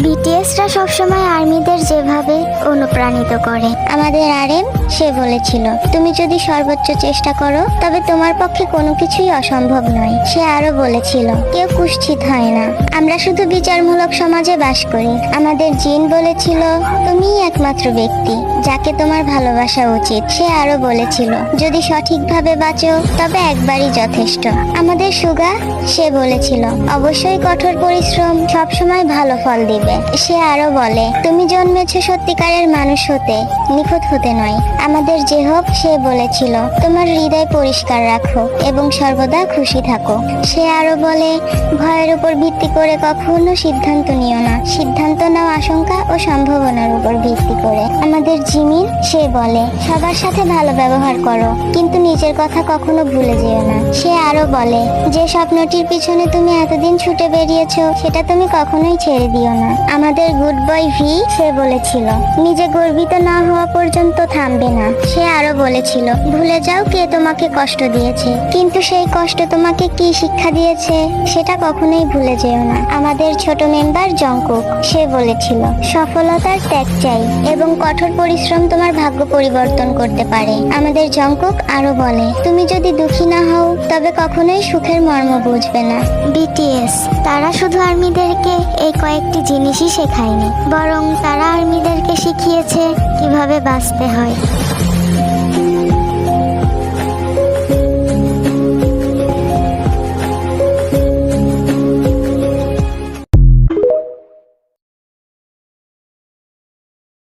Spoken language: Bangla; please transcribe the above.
বিটিএসরা সবসময় আর্মিদের যেভাবে অনুপ্রাণিত করে। আমাদের আরএম সে বলেছিল, তুমি যদি সর্বোচ্চ চেষ্টা করো তবে তোমার পক্ষে কোনো কিছুই অসম্ভব নয়। সে আরো বলেছিল, কেউ কুৎসিত হয় না, আমরা শুধু বিচারমূলক সমাজে বাস করি। আমাদের জিন বলেছিল, তুমিই একমাত্র ব্যক্তি যাকে তোমার ভালোবাসা উচিত। সে আরো বলেছিল, যদি সঠিকভাবে বাঁচো তবে একবারই যথেষ্ট। আমাদের সুগা সে বলেছিল, অবশ্যই কঠোর পরিশ্রম সবসময় ভালো ফল দিবে। সে আরো বলে, তুমি জন্মেছো সত্যিকারের মানুষ হতে, নিখুঁত হতে নয়। আমাদের জেহব সে বলেছিল, তোমার হৃদয় পরিষ্কার রাখো এবং সর্বদা খুশি থাকো। সে আরো বলে, ভয়ের উপর ভিত্তি করে কখনো সিদ্ধান্ত নিও না, সিদ্ধান্ত নাও আশঙ্কা ও সম্ভাবনার উপর ভিত্তি করে। আমাদের জিমিন সে বলে, সবার সাথে ভালো ব্যবহার করো, কিন্তু নিজের কথা কখনো ভুলে যেও না। সে আরো বলে, যে স্বপ্নটির পিছনে তুমি এতদিন ছুটে বেরিয়েছো সেটা তুমি কখনোই ছেড়ে দিও না। আমাদের গুড বয় ভি সে বলেছিল, নিজে গর্বিত না হওয়া পর্যন্ত থামবে না। সে আরো বলেছিল, ভুলে যাও কে তোমাকে কষ্ট দিয়েছে, কিন্তু সেই কষ্ট তোমাকে কি শিক্ষা দিয়েছে সেটা কখনোই ভুলে যেও না। আমাদের ছোট মেম্বার জংকুক সে বলেছিল, সফলতার ত্যাগ চাই এবং কঠোর পরিশ্রম তোমার ভাগ্য পরিবর্তন করতে পারে। আমাদের জংকুক আরো বলে, তুমি যদি দুঃখী না হও তবে কখনোই সুখের মর্ম বুঝবে না। বিটিএস তারা শুধু আর্মিদেরকে এই কয়েকটি জিনিসই শেখায়নি, বরং তারা আর্মিদেরকে শিখিয়েছে কিভাবে বাঁচতে হয়।